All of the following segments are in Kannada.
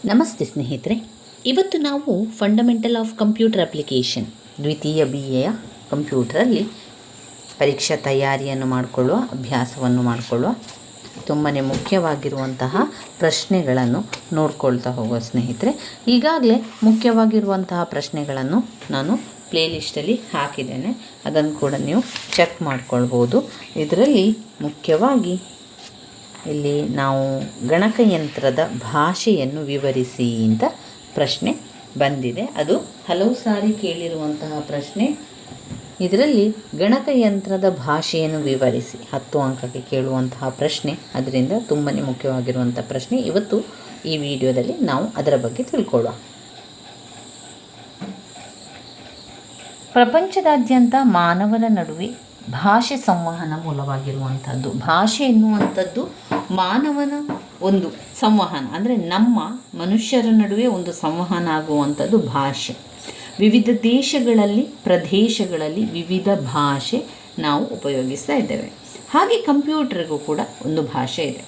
ನಮಸ್ತೆ ಸ್ನೇಹಿತರೆ, ಇವತ್ತು ನಾವು ಫಂಡಮೆಂಟಲ್ ಆಫ್ ಕಂಪ್ಯೂಟರ್ ಅಪ್ಲಿಕೇಶನ್ ದ್ವಿತೀಯ BA ಕಂಪ್ಯೂಟರಲ್ಲಿ ಪರೀಕ್ಷಾ ತಯಾರಿಯನ್ನು ಮಾಡಿಕೊಳ್ಳುವ ಅಭ್ಯಾಸವನ್ನು ಮಾಡಿಕೊಳ್ಳುವ ತುಂಬಾ ಮುಖ್ಯವಾಗಿರುವಂತಹ ಪ್ರಶ್ನೆಗಳನ್ನು ನೋಡ್ಕೊಳ್ತಾ ಹೋಗುವ ಸ್ನೇಹಿತರೆ. ಈಗಾಗಲೇ ಮುಖ್ಯವಾಗಿರುವಂತಹ ಪ್ರಶ್ನೆಗಳನ್ನು ನಾನು ಪ್ಲೇಲಿಸ್ಟಲ್ಲಿ ಹಾಕಿದ್ದೇನೆ, ಅದನ್ನು ಕೂಡ ನೀವು ಚೆಕ್ ಮಾಡ್ಕೊಳ್ಬೋದು. ಇದರಲ್ಲಿ ಮುಖ್ಯವಾಗಿ ಇಲ್ಲಿ ನಾವು ಗಣಕಯಂತ್ರದ ಭಾಷೆಯನ್ನು ವಿವರಿಸಿ ಅಂತ ಪ್ರಶ್ನೆ ಬಂದಿದೆ. ಅದು ಹಲವು ಸಾರಿ ಕೇಳಿರುವಂತಹ ಪ್ರಶ್ನೆ. ಇದರಲ್ಲಿ ಗಣಕಯಂತ್ರದ ಭಾಷೆಯನ್ನು ವಿವರಿಸಿ 10 ಅಂಕಕ್ಕೆ ಕೇಳುವಂತಹ ಪ್ರಶ್ನೆ. ಅದರಿಂದ ತುಂಬಾ ಮುಖ್ಯವಾಗಿರುವಂಥ ಪ್ರಶ್ನೆ. ಇವತ್ತು ಈ ವಿಡಿಯೋದಲ್ಲಿ ನಾವು ಅದರ ಬಗ್ಗೆ ತಿಳ್ಕೊಳ್ಳೋಣ. ಪ್ರಪಂಚದಾದ್ಯಂತ ಮಾನವರ ನಡುವೆ ಭಾಷೆ ಸಂವಹನ ಮೂಲವಾಗಿರುವಂಥದ್ದು. ಭಾಷೆ ಎನ್ನುವಂಥದ್ದು ಮಾನವನ ಒಂದು ಸಂವಹನ, ಅಂದರೆ ನಮ್ಮ ಮನುಷ್ಯರ ನಡುವೆ ಒಂದು ಸಂವಹನ ಆಗುವಂಥದ್ದು ಭಾಷೆ. ವಿವಿಧ ದೇಶಗಳಲ್ಲಿ ಪ್ರದೇಶಗಳಲ್ಲಿ ವಿವಿಧ ಭಾಷೆ ನಾವು ಉಪಯೋಗಿಸ್ತಾ ಇದ್ದೇವೆ. ಹಾಗೆ ಕಂಪ್ಯೂಟರ್ಗೂ ಕೂಡ ಒಂದು ಭಾಷೆ ಇದೆ.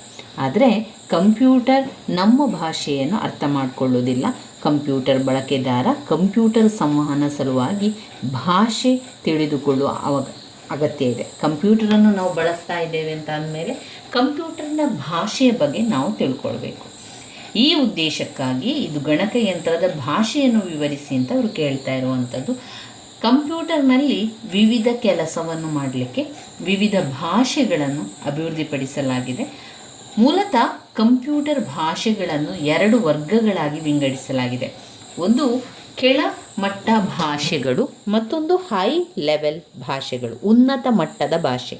ಆದರೆ ಕಂಪ್ಯೂಟರ್ ನಮ್ಮ ಭಾಷೆಯನ್ನು ಅರ್ಥ ಮಾಡಿಕೊಳ್ಳೋದಿಲ್ಲ. ಕಂಪ್ಯೂಟರ್ ಬಳಕೆದಾರ ಕಂಪ್ಯೂಟರ್ ಸಂವಹನ ಸಲುವಾಗಿ ಭಾಷೆ ತಿಳಿದುಕೊಳ್ಳುವ ಅಗತ್ಯ ಇದೆ. ಕಂಪ್ಯೂಟರನ್ನು ನಾವು ಬಳಸ್ತಾ ಇದ್ದೇವೆ ಅಂತ ಅಂದಮೇಲೆ ಕಂಪ್ಯೂಟರ್ನ ಭಾಷೆಯ ಬಗ್ಗೆ ನಾವು ತಿಳ್ಕೊಳ್ಬೇಕು. ಈ ಉದ್ದೇಶಕ್ಕಾಗಿ ಇದು ಗಣಕಯಂತ್ರದ ಭಾಷೆಯನ್ನು ವಿವರಿಸಿ ಅಂತ ಅವರು ಕೇಳ್ತಾ ಇರುವಂಥದ್ದು. ಕಂಪ್ಯೂಟರ್ನಲ್ಲಿ ವಿವಿಧ ಕೆಲಸವನ್ನು ಮಾಡಲಿಕ್ಕೆ ವಿವಿಧ ಭಾಷೆಗಳನ್ನು ಅಭಿವೃದ್ಧಿಪಡಿಸಲಾಗಿದೆ. ಮೂಲತಃ ಕಂಪ್ಯೂಟರ್ ಭಾಷೆಗಳನ್ನು 2 ವರ್ಗಗಳಾಗಿ ವಿಂಗಡಿಸಲಾಗಿದೆ. ಒಂದು ಕೆಳ ಮಟ್ಟ ಭಾಷೆಗಳು, ಮತ್ತೊಂದು ಹೈ ಲೆವೆಲ್ ಭಾಷೆಗಳು, ಉನ್ನತ ಮಟ್ಟದ ಭಾಷೆ.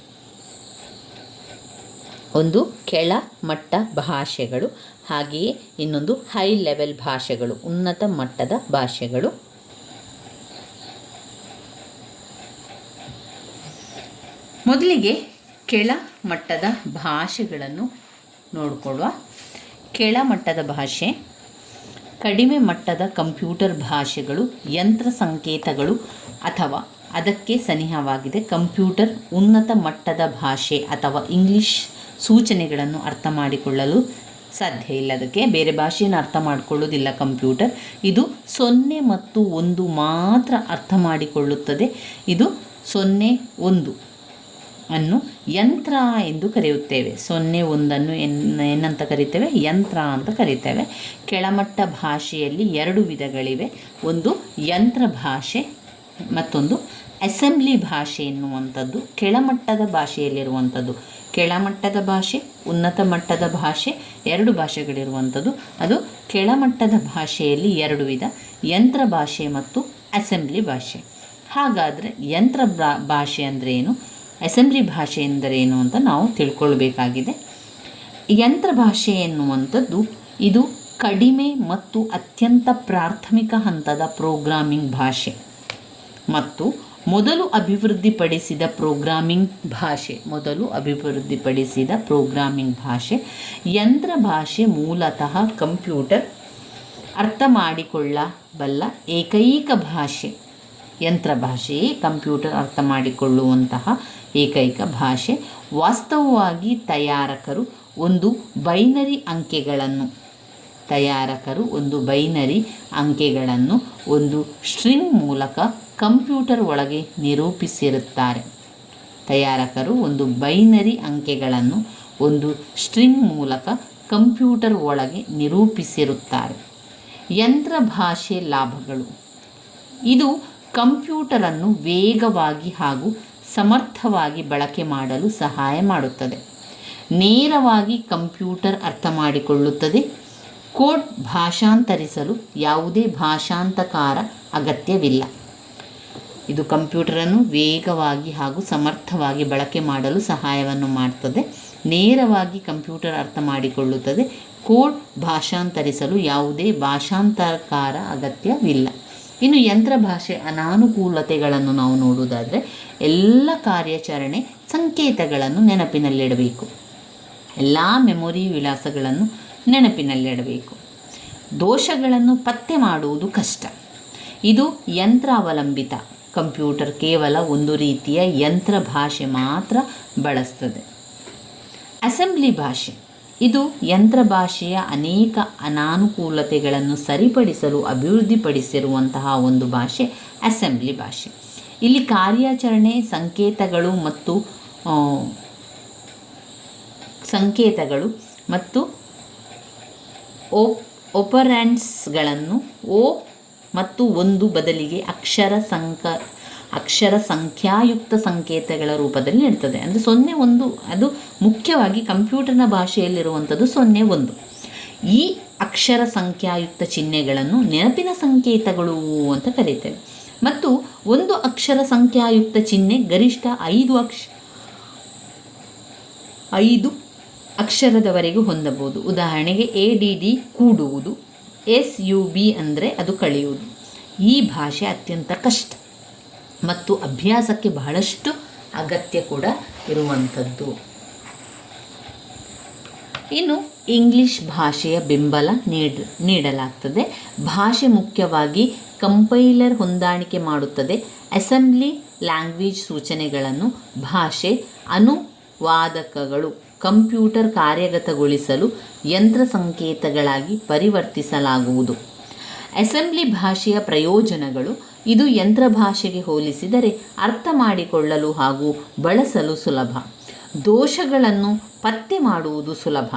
ಒಂದು ಕೆಳ ಮಟ್ಟ ಭಾಷೆಗಳು, ಹಾಗೆಯೇ ಇನ್ನೊಂದು ಹೈ ಲೆವೆಲ್ ಭಾಷೆಗಳು, ಉನ್ನತ ಮಟ್ಟದ ಭಾಷೆಗಳು. ಮೊದಲಿಗೆ ಕೆಳ ಮಟ್ಟದ ಭಾಷೆಗಳನ್ನು ನೋಡಿಕೊಳ್ಳುವ. ಕೆಳಮಟ್ಟದ ಭಾಷೆ ಕಡಿಮೆ ಮಟ್ಟದ ಕಂಪ್ಯೂಟರ್ ಭಾಷೆಗಳು, ಯಂತ್ರ ಸಂಕೇತಗಳು ಅಥವಾ ಅದಕ್ಕೆ ಸನಿಹವಾಗಿದೆ. ಕಂಪ್ಯೂಟರ್ ಉನ್ನತ ಮಟ್ಟದ ಭಾಷೆ ಅಥವಾ ಇಂಗ್ಲಿಷ್ ಸೂಚನೆಗಳನ್ನು ಅರ್ಥ ಮಾಡಿಕೊಳ್ಳಲು ಸಾಧ್ಯ ಇಲ್ಲ. ಅದಕ್ಕೆ ಬೇರೆ ಭಾಷೆಯನ್ನು ಅರ್ಥ ಮಾಡಿಕೊಳ್ಳೋದಿಲ್ಲ ಕಂಪ್ಯೂಟರ್. ಇದು 0 ಮತ್ತು 1 ಮಾತ್ರ ಅರ್ಥ ಮಾಡಿಕೊಳ್ಳುತ್ತದೆ. ಇದು 0, 1 ಅನ್ನು ಯಂತ್ರ ಎಂದು ಕರೆಯುತ್ತೇವೆ. 0, 1 ಏನಂತ ಕರಿತೇವೆ? ಯಂತ್ರ ಅಂತ ಕರಿತೇವೆ. ಕೆಳಮಟ್ಟ ಭಾಷೆಯಲ್ಲಿ 2 ವಿಧಗಳಿವೆ. ಒಂದು ಯಂತ್ರ ಭಾಷೆ, ಮತ್ತೊಂದು ಅಸೆಂಬ್ಲಿ ಭಾಷೆ ಎನ್ನುವಂಥದ್ದು ಕೆಳಮಟ್ಟದ ಭಾಷೆಯಲ್ಲಿರುವಂಥದ್ದು. ಕೆಳಮಟ್ಟದ ಭಾಷೆ, ಉನ್ನತ ಮಟ್ಟದ ಭಾಷೆ, 2 ಭಾಷೆಗಳಿರುವಂಥದ್ದು. ಅದು ಕೆಳಮಟ್ಟದ ಭಾಷೆಯಲ್ಲಿ 2 ವಿಧ, ಯಂತ್ರ ಭಾಷೆ ಮತ್ತು ಅಸೆಂಬ್ಲಿ ಭಾಷೆ. ಹಾಗಾದರೆ ಯಂತ್ರ ಭಾಷೆ ಅಂದರೆ ಏನು, ಅಸೆಂಬ್ಲಿ ಭಾಷೆ ಎಂದರೇನು ಅಂತ ನಾವು ತಿಳ್ಕೊಳ್ಬೇಕಾಗಿದೆ. ಯಂತ್ರ ಭಾಷೆ ಎನ್ನುವಂಥದ್ದು ಇದು ಕಡಿಮೆ ಮತ್ತು ಅತ್ಯಂತ ಪ್ರಾಥಮಿಕ ಹಂತದ ಪ್ರೋಗ್ರಾಮಿಂಗ್ ಭಾಷೆ ಮತ್ತು ಮೊದಲು ಅಭಿವೃದ್ಧಿಪಡಿಸಿದ ಪ್ರೋಗ್ರಾಮಿಂಗ್ ಭಾಷೆ. ಯಂತ್ರ ಭಾಷೆ ಮೂಲತಃ ಕಂಪ್ಯೂಟರ್ ಅರ್ಥ ಮಾಡಿಕೊಳ್ಳಬಲ್ಲ ಏಕೈಕ ಭಾಷೆ. ಯಂತ್ರ ಭಾಷೆಯೇ ಕಂಪ್ಯೂಟರ್ ಅರ್ಥ ಮಾಡಿಕೊಳ್ಳುವಂತಹ ಏಕೈಕ ಭಾಷೆ. ವಾಸ್ತವವಾಗಿ ತಯಾರಕರು ಒಂದು ಬೈನರಿ ಅಂಕೆಗಳನ್ನು ಒಂದು ಸ್ಟ್ರಿಂಗ್ ಮೂಲಕ ಕಂಪ್ಯೂಟರ್ ಒಳಗೆ ನಿರೂಪಿಸಿರುತ್ತಾರೆ. ಯಂತ್ರ ಭಾಷೆ ಲಾಭಗಳು: ಇದು ಕಂಪ್ಯೂಟರನ್ನು ವೇಗವಾಗಿ ಹಾಗೂ ಸಮರ್ಥವಾಗಿ ಬಳಕೆ ಮಾಡಲು ಸಹಾಯ ಮಾಡುತ್ತದೆ. ನೇರವಾಗಿ ಕಂಪ್ಯೂಟರ್ ಅರ್ಥ ಮಾಡಿಕೊಳ್ಳುತ್ತದೆ. ಕೋಡ್ ಭಾಷಾಂತರಿಸಲು ಯಾವುದೇ ಭಾಷಾಂತಕಾರ ಅಗತ್ಯವಿಲ್ಲ. ಇದು ಕಂಪ್ಯೂಟರನ್ನು ವೇಗವಾಗಿ ಹಾಗೂ ಸಮರ್ಥವಾಗಿ ಬಳಕೆ ಮಾಡಲು ಸಹಾಯವನ್ನು ಮಾಡುತ್ತದೆ. ನೇರವಾಗಿ ಕಂಪ್ಯೂಟರ್ ಅರ್ಥ ಮಾಡಿಕೊಳ್ಳುತ್ತದೆ. ಕೋಡ್ ಭಾಷಾಂತರಿಸಲು ಯಾವುದೇ ಭಾಷಾಂತರಕಾರ ಅಗತ್ಯವಿಲ್ಲ. ಇನ್ನು ಯಂತ್ರ ಭಾಷೆ ಅನಾನುಕೂಲತೆಗಳನ್ನು ನಾವು ನೋಡುವುದಾದರೆ, ಎಲ್ಲ ಕಾರ್ಯಾಚರಣೆ ಸಂಕೇತಗಳನ್ನು ನೆನಪಿನಲ್ಲಿಡಬೇಕು. ಎಲ್ಲ ಮೆಮೊರಿ ವಿಳಾಸಗಳನ್ನು ನೆನಪಿನಲ್ಲಿಡಬೇಕು. ದೋಷಗಳನ್ನು ಪತ್ತೆ ಮಾಡುವುದು ಕಷ್ಟ. ಇದು ಯಂತ್ರ ಅವಲಂಬಿತ. ಕಂಪ್ಯೂಟರ್ ಕೇವಲ ಒಂದು ರೀತಿಯ ಯಂತ್ರ ಭಾಷೆ ಮಾತ್ರ ಬಳಸ್ತದೆ. ಅಸೆಂಬ್ಲಿ ಭಾಷೆ ಇದು ಯಂತ್ರ ಭಾಷೆಯ ಅನೇಕ ಅನಾನುಕೂಲತೆಗಳನ್ನು ಸರಿಪಡಿಸಲು ಅಭಿವೃದ್ಧಿಪಡಿಸಿರುವಂತಹ ಒಂದು ಭಾಷೆ ಅಸೆಂಬ್ಲಿ ಭಾಷೆ. ಇಲ್ಲಿ ಕಾರ್ಯಾಚರಣೆ ಸಂಕೇತಗಳು ಮತ್ತು ಒಪರೆಂಡ್ಸ್ಗಳನ್ನು ಓ ಮತ್ತು ಒಂದು ಬದಲಿಗೆ ಅಕ್ಷರ ಸಂಖ್ಯಾಯುಕ್ತ ಸಂಕೇತಗಳ ರೂಪದಲ್ಲಿ ನೀಡ್ತದೆ. ಅಂದರೆ 0 1 ಅದು ಮುಖ್ಯವಾಗಿ ಕಂಪ್ಯೂಟರ್ನ ಭಾಷೆಯಲ್ಲಿರುವಂಥದ್ದು 0 1. ಈ ಅಕ್ಷರ ಸಂಖ್ಯಾಯುಕ್ತ ಚಿಹ್ನೆಗಳನ್ನು ನೆನಪಿನ ಸಂಕೇತಗಳು ಅಂತ ಕರೀತೇವೆ. ಮತ್ತು ಒಂದು ಅಕ್ಷರ ಸಂಖ್ಯಾಯುಕ್ತ ಚಿಹ್ನೆ ಗರಿಷ್ಠ 5 ಅಕ್ಷರದವರೆಗೂ ಹೊಂದಬಹುದು. ಉದಾಹರಣೆಗೆ ADD ಕೂಡುವುದು, SUB ಅಂದರೆ ಅದು ಕಳೆಯುವುದು. ಈ ಭಾಷೆ ಅತ್ಯಂತ ಕಷ್ಟ ಮತ್ತು ಅಭ್ಯಾಸಕ್ಕೆ ಬಹಳಷ್ಟು ಅಗತ್ಯ ಕೂಡ ಇರುವಂಥದ್ದು. ಇನ್ನು ಇಂಗ್ಲಿಷ್ ಭಾಷೆಯ ಬೆಂಬಲ ನೀಡಲಾಗ್ತದೆ. ಭಾಷೆ ಮುಖ್ಯವಾಗಿ ಕಂಪೈಲರ್ ಹೊಂದಾಣಿಕೆ ಮಾಡುತ್ತದೆ. ಅಸೆಂಬ್ಲಿ ಲ್ಯಾಂಗ್ವೇಜ್ ಸೂಚನೆಗಳನ್ನು ಭಾಷೆ ಅನುವಾದಕಗಳು ಕಂಪ್ಯೂಟರ್ ಕಾರ್ಯಗತಗೊಳಿಸಲು ಯಂತ್ರ ಸಂಕೇತಗಳಾಗಿ ಪರಿವರ್ತಿಸಲಾಗುವುದು. ಅಸೆಂಬ್ಲಿ ಭಾಷೆಯ ಪ್ರಯೋಜನಗಳು: ಇದು ಯಂತ್ರ ಭಾಷೆಗೆ ಹೋಲಿಸಿದರೆ ಅರ್ಥ ಮಾಡಿಕೊಳ್ಳಲು ಹಾಗೂ ಬಳಸಲು ಸುಲಭ. ದೋಷಗಳನ್ನು ಪತ್ತೆ ಮಾಡುವುದು ಸುಲಭ.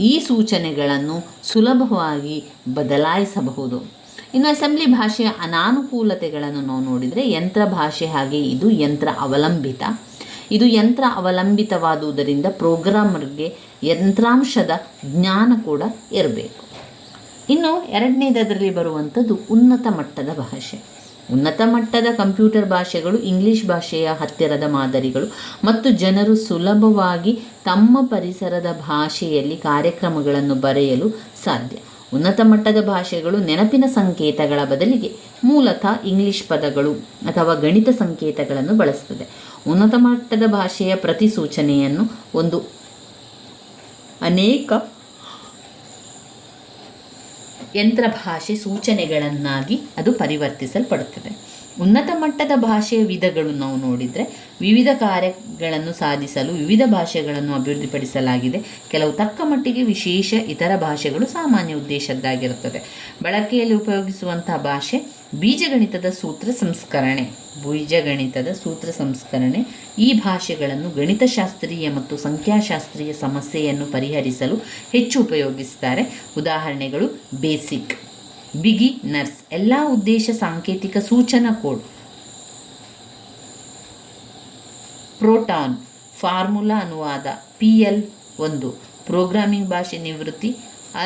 ಈ ಸೂಚನೆಗಳನ್ನು ಸುಲಭವಾಗಿ ಬದಲಾಯಿಸಬಹುದು. ಇನ್ನು ಅಸೆಂಬ್ಲಿ ಭಾಷೆಯ ಅನಾನುಕೂಲತೆಗಳನ್ನು ನಾವು ನೋಡಿದರೆ, ಯಂತ್ರ ಭಾಷೆ ಹಾಗೆ ಇದು ಯಂತ್ರ ಅವಲಂಬಿತ. ಇದು ಯಂತ್ರ ಅವಲಂಬಿತವಾದುದರಿಂದ ಪ್ರೋಗ್ರಾಮರ್ಗೆ ಯಂತ್ರಾಂಶದ ಜ್ಞಾನ ಕೂಡ ಇರಬೇಕು. ಇನ್ನು ಎರಡನೇದರಲ್ಲಿ ಬರುವಂಥದ್ದು ಉನ್ನತ ಮಟ್ಟದ ಭಾಷೆ. ಉನ್ನತ ಮಟ್ಟದ ಕಂಪ್ಯೂಟರ್ ಭಾಷೆಗಳು ಇಂಗ್ಲಿಷ್ ಭಾಷೆಯ ಹತ್ತಿರದ ಮಾದರಿಗಳು ಮತ್ತು ಜನರು ಸುಲಭವಾಗಿ ತಮ್ಮ ಪರಿಸರದ ಭಾಷೆಯಲ್ಲಿ ಕಾರ್ಯಕ್ರಮಗಳನ್ನು ಬರೆಯಲು ಸಾಧ್ಯ. ಉನ್ನತ ಮಟ್ಟದ ಭಾಷೆಗಳು ನೆನಪಿನ ಸಂಕೇತಗಳ ಬದಲಿಗೆ ಮೂಲತಃ ಇಂಗ್ಲಿಷ್ ಪದಗಳು ಅಥವಾ ಗಣಿತ ಸಂಕೇತಗಳನ್ನು ಬಳಸುತ್ತದೆ. ಉನ್ನತ ಮಟ್ಟದ ಭಾಷೆಯ ಪ್ರತಿ ಸೂಚನೆಯನ್ನು ಅನೇಕ ಯಂತ್ರ ಭಾಷೆ ಸೂಚನೆಗಳನ್ನಾಗಿ ಅದು ಪರಿವರ್ತಿಸಲ್ಪಡುತ್ತದೆ. ಉನ್ನತ ಮಟ್ಟದ ಭಾಷೆಯ ವಿಧಗಳು ನಾವು ನೋಡಿದರೆ, ವಿವಿಧ ಕಾರ್ಯಗಳನ್ನು ಸಾಧಿಸಲು ವಿವಿಧ ಭಾಷೆಗಳನ್ನು ಅಭಿವೃದ್ಧಿಪಡಿಸಲಾಗಿದೆ. ಕೆಲವು ತಕ್ಕ ಮಟ್ಟಿಗೆ ವಿಶೇಷ, ಇತರ ಭಾಷೆಗಳು ಸಾಮಾನ್ಯ ಉದ್ದೇಶದ್ದಾಗಿರುತ್ತದೆ. ಬಳಕೆಯಲ್ಲಿ ಉಪಯೋಗಿಸುವಂತಹ ಭಾಷೆ ಬೀಜಗಣಿತದ ಸೂತ್ರ ಸಂಸ್ಕರಣೆ. ಈ ಭಾಷೆಗಳನ್ನು ಗಣಿತಶಾಸ್ತ್ರೀಯ ಮತ್ತು ಸಂಖ್ಯಾಶಾಸ್ತ್ರೀಯ ಸಮಸ್ಯೆಯನ್ನು ಪರಿಹರಿಸಲು ಹೆಚ್ಚು ಉಪಯೋಗಿಸುತ್ತಾರೆ. ಉದಾಹರಣೆಗಳು ಬೇಸಿಕ್, ಬಿಗಿನರ್ಸ್, ಎಲ್ಲ ಉದ್ದೇಶ ಸಾಂಕೇತಿಕ ಸೂಚನಾ ಕೋಡ್, ಪ್ರೋಟಾನ್, ಫಾರ್ಮುಲಾ ಅನುವಾದ, PL1 ಪ್ರೋಗ್ರಾಮಿಂಗ್ ಭಾಷೆ ನಿವೃತ್ತಿ,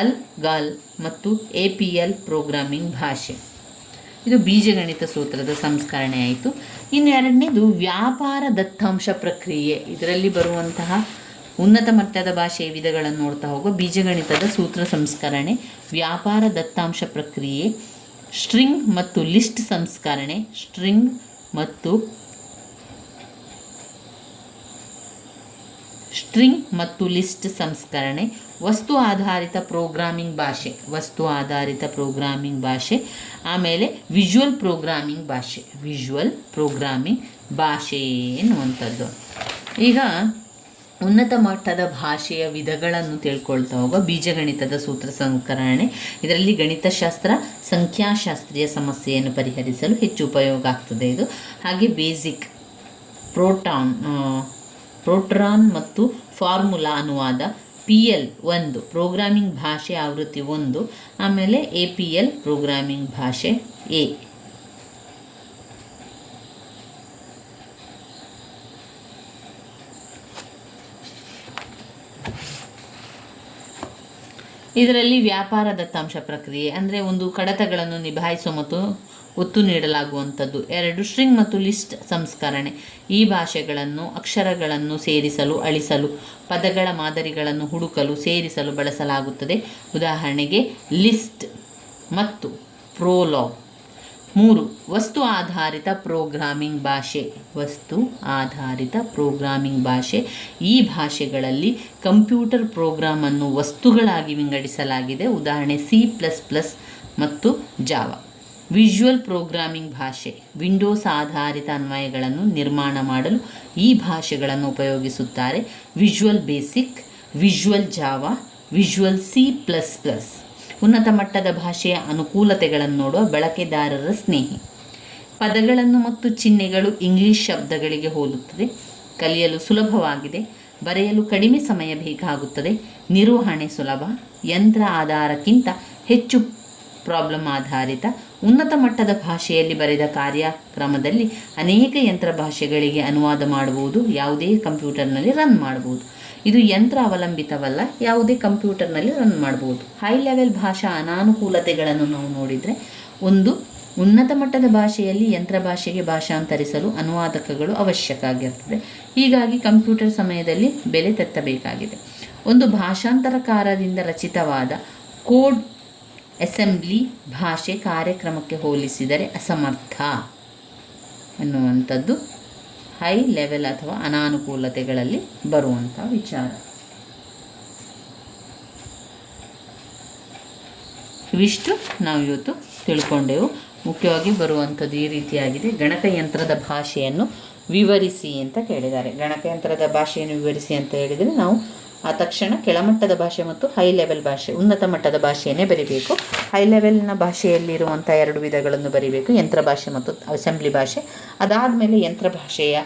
ಅಲ್ಗಾಲ್ ಮತ್ತು APL ಪ್ರೋಗ್ರಾಮಿಂಗ್ ಭಾಷೆ. ಇದು ಬೀಜಗಣಿತ ಸೂತ್ರದ ಸಂಸ್ಕರಣೆ ಆಯಿತು. ಇನ್ನು ಎರಡನೇದು ವ್ಯಾಪಾರ ದತ್ತಾಂಶ ಪ್ರಕ್ರಿಯೆ. ಇದರಲ್ಲಿ ಬರುವಂತಹ ಉನ್ನತ ಮಟ್ಟದ ಭಾಷೆಯ ವಿಧಗಳನ್ನು ನೋಡ್ತಾ ಹೋಗುವ ಬೀಜಗಣಿತದ ಸೂತ್ರ ಸಂಸ್ಕರಣೆ, ವ್ಯಾಪಾರ ದತ್ತಾಂಶ ಪ್ರಕ್ರಿಯೆ, ಸ್ಟ್ರಿಂಗ್ ಮತ್ತು ಲಿಸ್ಟ್ ಸಂಸ್ಕರಣೆ, ವಸ್ತು ಆಧಾರಿತ ಪ್ರೋಗ್ರಾಮಿಂಗ್ ಭಾಷೆ, ಆಮೇಲೆ ವಿಜುವಲ್ ಪ್ರೋಗ್ರಾಮಿಂಗ್ ಭಾಷೆ ಎನ್ನುವಂಥದ್ದು. ಈಗ ಉನ್ನತ ಮಟ್ಟದ ಭಾಷೆಯ ವಿಧಗಳನ್ನು ತಿಳ್ಕೊಳ್ತಾ ಹೋಗುವ ಬೀಜಗಣಿತದ ಸೂತ್ರ ಸಂಸ್ಕರಣೆ. ಇದರಲ್ಲಿ ಗಣಿತಶಾಸ್ತ್ರ, ಸಂಖ್ಯಾಶಾಸ್ತ್ರೀಯ ಸಮಸ್ಯೆಯನ್ನು ಪರಿಹರಿಸಲು ಹೆಚ್ಚು ಉಪಯೋಗ ಆಗ್ತದೆ ಇದು. ಹಾಗೆ ಬೇಸಿಕ್, ಪ್ರೋಟ್ರಾನ್ ಮತ್ತು ಫಾರ್ಮುಲಾ ಅನುವಾದ, PL1 ಪ್ರೋಗ್ರಾಮಿಂಗ್ ಭಾಷೆ ಆವೃತ್ತಿ 1, ಆಮೇಲೆ APL ಪ್ರೋಗ್ರಾಮಿಂಗ್ ಭಾಷೆ A. ಇದರಲ್ಲಿ ವ್ಯಾಪಾರ ದತ್ತಾಂಶ ಪ್ರಕ್ರಿಯೆ ಅಂದರೆ ಒಂದು ಕಡತಗಳನ್ನು ನಿಭಾಯಿಸುವ ಮತ್ತು ಒತ್ತು ನೀಡಲಾಗುವಂಥದ್ದು. 2 ಸ್ಟ್ರಿಂಗ್ ಮತ್ತು ಲಿಸ್ಟ್ ಸಂಸ್ಕರಣೆ. ಈ ಭಾಷೆಗಳನ್ನು ಅಕ್ಷರಗಳನ್ನು ಸೇರಿಸಲು, ಅಳಿಸಲು, ಪದಗಳ ಮಾದರಿಗಳನ್ನು ಹುಡುಕಲು, ಸೇರಿಸಲು ಬಳಸಲಾಗುತ್ತದೆ. ಉದಾಹರಣೆಗೆ ಲಿಸ್ಟ್ ಮತ್ತು ಪ್ರೋಲಾಗ್. 3 ವಸ್ತು ಆಧಾರಿತ ಪ್ರೋಗ್ರಾಮಿಂಗ್ ಭಾಷೆ. ಈ ಭಾಷೆಗಳಲ್ಲಿ ಕಂಪ್ಯೂಟರ್ ಪ್ರೋಗ್ರಾಮನ್ನು ವಸ್ತುಗಳಾಗಿ ವಿಂಗಡಿಸಲಾಗಿದೆ. ಉದಾಹರಣೆ C++ ಮತ್ತು ಜಾವಾ. ವಿಜುವಲ್ ಪ್ರೋಗ್ರಾಮಿಂಗ್ ಭಾಷೆ. ವಿಂಡೋಸ್ ಆಧಾರಿತ ಅನ್ವಯಗಳನ್ನು ನಿರ್ಮಾಣ ಮಾಡಲು ಈ ಭಾಷೆಗಳನ್ನು ಉಪಯೋಗಿಸುತ್ತಾರೆ. Visual basic, visual Java, visual C++. ಉನ್ನತ ಮಟ್ಟದ ಭಾಷೆಯ ಅನುಕೂಲತೆಗಳನ್ನು ನೋಡುವ ಬಳಕೆದಾರರ ಸ್ನೇಹಿ. ಪದಗಳನ್ನು ಮತ್ತು ಚಿಹ್ನೆಗಳು ಇಂಗ್ಲಿಷ್ ಶಬ್ದಗಳಿಗೆ ಹೋಲುತ್ತದೆ. ಕಲಿಯಲು ಸುಲಭವಾಗಿದೆ. ಬರೆಯಲು ಕಡಿಮೆ ಸಮಯ ಬೇಕಾಗುತ್ತದೆ. ನಿರ್ವಹಣೆ ಸುಲಭ. ಯಂತ್ರ ಆಧಾರಕ್ಕಿಂತ ಹೆಚ್ಚು ಪ್ರಾಬ್ಲಮ್ ಆಧಾರಿತ. ಉನ್ನತ ಮಟ್ಟದ ಭಾಷೆಯಲ್ಲಿ ಬರೆದ ಕಾರ್ಯಕ್ರಮದಲ್ಲಿ ಅನೇಕ ಯಂತ್ರ ಭಾಷೆಗಳಿಗೆ ಅನುವಾದ ಮಾಡಬಹುದು. ಯಾವುದೇ ಕಂಪ್ಯೂಟರ್ನಲ್ಲಿ ರನ್ ಮಾಡಬಹುದು. ಇದು ಯಂತ್ರ ಅವಲಂಬಿತವಲ್ಲ, ಯಾವುದೇ ಕಂಪ್ಯೂಟರ್ನಲ್ಲಿ ರನ್ ಮಾಡಬಹುದು. ಹೈ ಲೆವೆಲ್ ಭಾಷಾ ಅನಾನುಕೂಲತೆಗಳನ್ನು ನಾವು ನೋಡಿದರೆ, ಒಂದು, ಉನ್ನತ ಮಟ್ಟದ ಭಾಷೆಯಲ್ಲಿ ಯಂತ್ರ ಭಾಷೆಗೆ ಭಾಷಾಂತರಿಸಲು ಅನುವಾದಕಗಳು ಅವಶ್ಯಕ ಆಗಿರ್ತದೆ. ಹೀಗಾಗಿ ಕಂಪ್ಯೂಟರ್ ಸಮಯದಲ್ಲಿ ಬೆಲೆ ತೆತ್ತಬೇಕಾಗಿದೆ. ಒಂದು ಭಾಷಾಂತರಕಾರರಿಂದ ರಚಿತವಾದ ಕೋಡ್ ಅಸೆಂಬ್ಲಿ ಭಾಷೆ ಕಾರ್ಯಕ್ರಮಕ್ಕೆ ಹೋಲಿಸಿದರೆ ಅಸಮರ್ಥ ಎನ್ನುವಂಥದ್ದು ಹೈ ಲೆವೆಲ್ ಅಥವಾ ಅನಾನುಕೂಲತೆಗಳಲ್ಲಿ ಬರುವಂಥ ವಿಚಾರ. ಇವಿಷ್ಟು ನಾವು ಇವತ್ತು ತಿಳ್ಕೊಂಡೆವು. ಮುಖ್ಯವಾಗಿ ಬರುವಂಥದ್ದು ಈ ರೀತಿಯಾಗಿದೆ. ಗಣಕಯಂತ್ರದ ಭಾಷೆಯನ್ನು ವಿವರಿಸಿ ಅಂತ ಕೇಳಿದ್ದಾರೆ. ಗಣಕಯಂತ್ರದ ಭಾಷೆಯನ್ನು ವಿವರಿಸಿ ಅಂತ ಹೇಳಿದರೆ ನಾವು ಆ ತಕ್ಷಣ ಕೆಳಮಟ್ಟದ ಭಾಷೆ ಮತ್ತು ಹೈ ಲೆವೆಲ್ ಭಾಷೆ, ಉನ್ನತ ಮಟ್ಟದ ಭಾಷೆಯನ್ನೇ ಬರಿಬೇಕು. ಹೈ ಲೆವೆಲ್ನ ಭಾಷೆಯಲ್ಲಿರುವಂಥ 2 ವಿಧಗಳನ್ನು ಬರಿಬೇಕು, ಯಂತ್ರ ಭಾಷೆ ಮತ್ತು ಅಸೆಂಬ್ಲಿ ಭಾಷೆ. ಅದಾದಮೇಲೆ ಯಂತ್ರ ಭಾಷೆಯ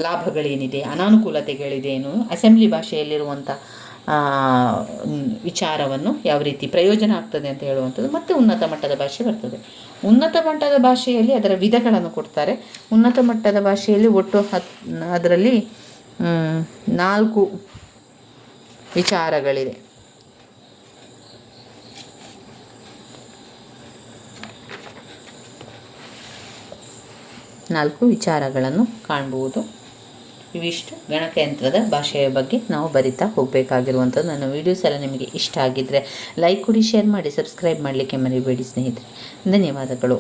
ಲಾಭಗಳೇನಿದೆ, ಅನಾನುಕೂಲತೆಗಳಿದೇನು, ಅಸೆಂಬ್ಲಿ ಭಾಷೆಯಲ್ಲಿರುವಂಥ ವಿಚಾರವನ್ನು ಯಾವ ರೀತಿ ಪ್ರಯೋಜನ ಆಗ್ತದೆ ಅಂತ ಹೇಳುವಂಥದ್ದು, ಮತ್ತು ಉನ್ನತ ಮಟ್ಟದ ಭಾಷೆ ಬರ್ತದೆ. ಉನ್ನತ ಮಟ್ಟದ ಭಾಷೆಯಲ್ಲಿ ಅದರ ವಿಧಗಳನ್ನು ಕೊಡ್ತಾರೆ. ಉನ್ನತ ಮಟ್ಟದ ಭಾಷೆಯಲ್ಲಿ ಒಟ್ಟು ಅದರಲ್ಲಿ 4 ವಿಚಾರಗಳಿದೆ. ನಾಲ್ಕು ವಿಚಾರಗಳನ್ನು ಕಾಣಬಹುದು. ಇವಿಷ್ಟು ಗಣಕಯಂತ್ರದ ಭಾಷೆಯ ಬಗ್ಗೆ ನಾವು ಬರಿತಾ ಹೋಗಬೇಕಾಗಿರುವಂಥದ್ದು. ನನ್ನ ವೀಡಿಯೋಸ್ ಎಲ್ಲ ನಿಮಗೆ ಇಷ್ಟ ಆಗಿದ್ದರೆ ಲೈಕ್ ಕೊಡಿ, ಶೇರ್ ಮಾಡಿ, ಸಬ್ಸ್ಕ್ರೈಬ್ ಮಾಡಲಿಕ್ಕೆ ಮರಿಬೇಡಿ ಸ್ನೇಹಿತರೆ. ಧನ್ಯವಾದಗಳು.